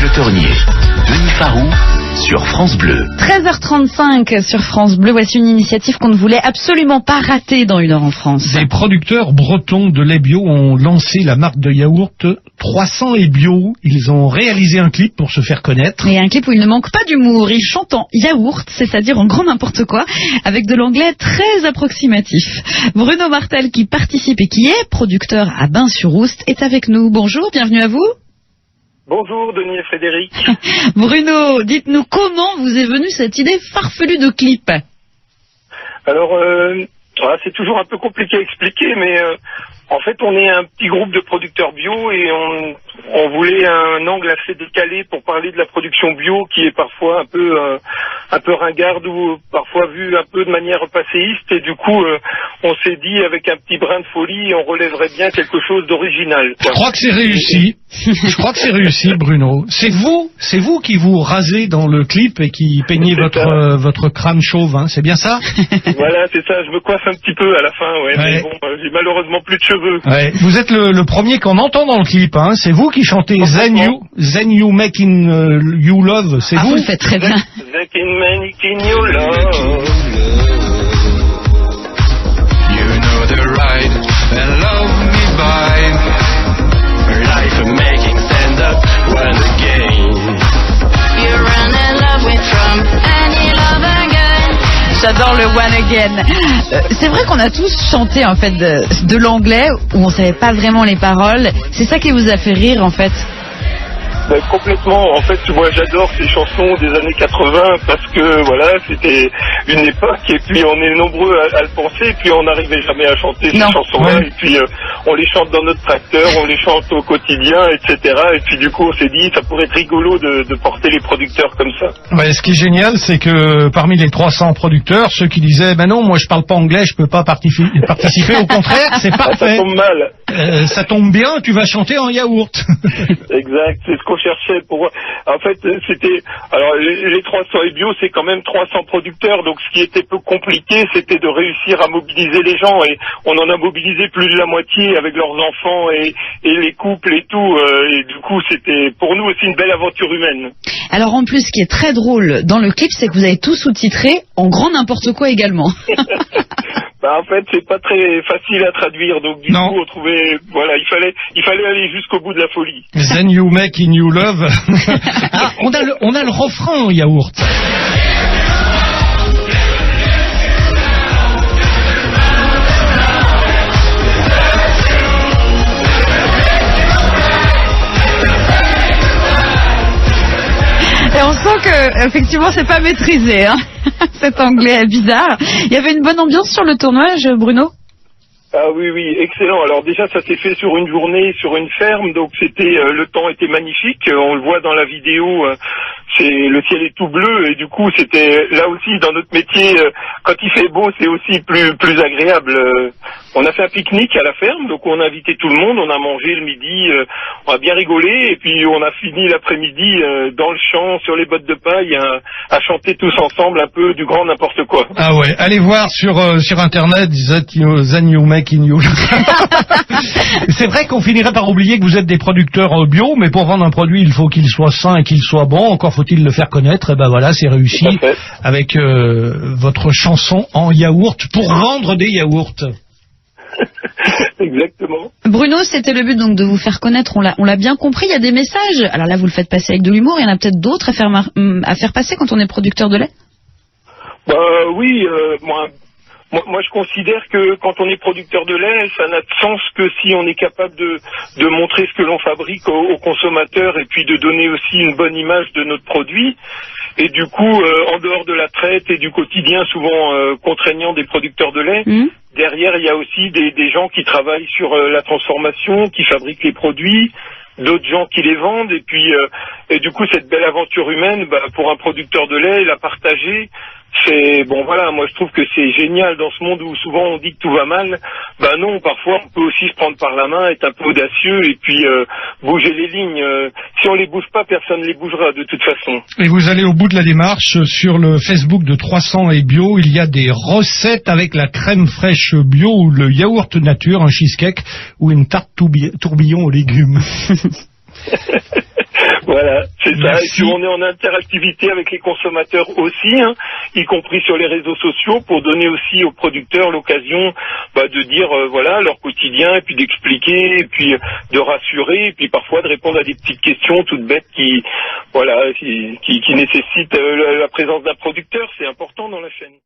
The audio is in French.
Le Tornier, Denis Farou sur France Bleu. 13h35 sur France Bleu, voici une initiative qu'on ne voulait absolument pas rater dans Une heure en France. Des producteurs bretons de lait bio ont lancé la marque de yaourt 300 et bio. Ils ont réalisé un clip pour se faire connaître. Et un clip où il ne manque pas d'humour. Ils chantent en yaourt, c'est-à-dire en grand n'importe quoi, avec de l'anglais très approximatif. Bruno Martel, qui participe et qui est producteur à Bains-sur-Oust, est avec nous. Bonjour, bienvenue à vous. Bonjour Denis et Frédéric. Bruno, dites-nous comment vous est venue cette idée farfelue de clip. Alors, c'est toujours un peu compliqué à expliquer, mais en fait, on est un petit groupe de producteurs bio et on voulait un angle assez décalé pour parler de la production bio qui est parfois un peu ringarde ou parfois vue un peu de manière passéiste. Et du coup, on s'est dit avec un petit brin de folie, on relèverait bien quelque chose d'original. Je crois que c'est réussi. Je crois que c'est réussi, Bruno. C'est vous qui vous rasez dans le clip et qui peignez votre crâne chauve, hein, c'est bien ça? Voilà, c'est ça. Je me coiffe un petit peu à la fin, ouais. Mais bon, j'ai malheureusement plus de cheveux. Ouais. Vous êtes le premier qu'on entend dans le clip, hein. C'est vous qui chantez Then You Making You Love, c'est vous? Vous le faites très bien. Then Making You Love. You know the ride and love me by life making stand up one again. You run in love with Trump and you love again. J'adore le One Again. C'est vrai qu'on a tous chanté en fait de l'anglais où on savait pas vraiment les paroles. C'est ça qui vous a fait rire en fait? Ben, complètement. En fait, moi, j'adore ces chansons des années 80 parce que, voilà, c'était une époque et puis on est nombreux à le penser et puis on n'arrivait jamais à chanter ces chansons-là et puis on les chante dans notre tracteur, on les chante au quotidien, etc. Et puis du coup, on s'est dit, ça pourrait être rigolo de porter les producteurs comme ça. Ouais, ce qui est génial, c'est que parmi les 300 producteurs, ceux qui disaient, ben non, moi je parle pas anglais, je peux pas participer, au contraire, c'est parfait. Ça tombe mal. Ça tombe bien, tu vas chanter en yaourt. Exact, c'est ce qu'on cherchait pour. En fait, c'était. Alors, les 300 et bio, c'est quand même 300 producteurs, donc ce qui était peu compliqué, c'était de réussir à mobiliser les gens, et on en a mobilisé plus de la moitié avec leurs enfants et les couples et tout, et du coup, c'était pour nous aussi une belle aventure humaine. Alors en plus, ce qui est très drôle dans le clip, c'est que vous avez tout sous-titré en grand n'importe quoi également. Bah, en fait, c'est pas très facile à traduire, donc du coup, on trouvait, voilà, il fallait aller jusqu'au bout de la folie. Then You Making You Love. Ah, on a le refrain en yaourt. Et on sent que, effectivement, c'est pas maîtrisé, hein. Cet anglais bizarre. Il y avait une bonne ambiance sur le tournage, Bruno? Ah oui, excellent. Alors déjà, ça s'est fait sur une journée, sur une ferme, donc le temps était magnifique. On le voit dans la vidéo, le ciel est tout bleu et du coup, c'était là aussi dans notre métier, quand il fait beau, c'est aussi plus agréable. On a fait un pique-nique à la ferme, donc on a invité tout le monde, on a mangé le midi, on a bien rigolé et puis on a fini l'après-midi dans le champ, sur les bottes de paille, à chanter tous ensemble un peu du grand n'importe quoi. Ah ouais, allez voir sur internet Then You Making You. C'est vrai qu'on finirait par oublier que vous êtes des producteurs bio, mais pour vendre un produit, il faut qu'il soit sain et qu'il soit bon. Encore faut-il le faire connaître. Et ben voilà, c'est réussi avec votre chanson en yaourt pour vendre des yaourts. Exactement. Bruno, c'était le but donc de vous faire connaître, on l'a bien compris, il y a des messages. Alors là, vous le faites passer avec de l'humour, il y en a peut-être d'autres à faire passer quand on est producteur de lait? Oui, moi, je considère que quand on est producteur de lait, ça n'a de sens que si on est capable de montrer ce que l'on fabrique aux consommateurs et puis de donner aussi une bonne image de notre produit. Et du coup, en dehors de la traite et du quotidien souvent contraignant des producteurs de lait, derrière, il y a aussi des gens qui travaillent sur la transformation, qui fabriquent les produits, d'autres gens qui les vendent. Et puis, et du coup, cette belle aventure humaine, pour un producteur de lait, la partager, c'est bon, voilà, moi je trouve que c'est génial dans ce monde où souvent on dit que tout va mal. Non, parfois on peut aussi se prendre par la main, être un peu audacieux et puis bouger les lignes. Si on les bouge pas, personne les bougera de toute façon. Et vous allez au bout de la démarche. Sur le Facebook de 300 et bio, il y a des recettes avec la crème fraîche bio ou le yaourt nature, un cheesecake ou une tarte tourbillon aux légumes. Voilà, c'est ça. Merci. Et puis on est en interactivité avec les consommateurs aussi, hein, y compris sur les réseaux sociaux, pour donner aussi aux producteurs l'occasion de dire voilà leur quotidien, et puis d'expliquer, et puis de rassurer, et puis parfois de répondre à des petites questions toutes bêtes qui nécessitent la présence d'un producteur. C'est important dans la chaîne.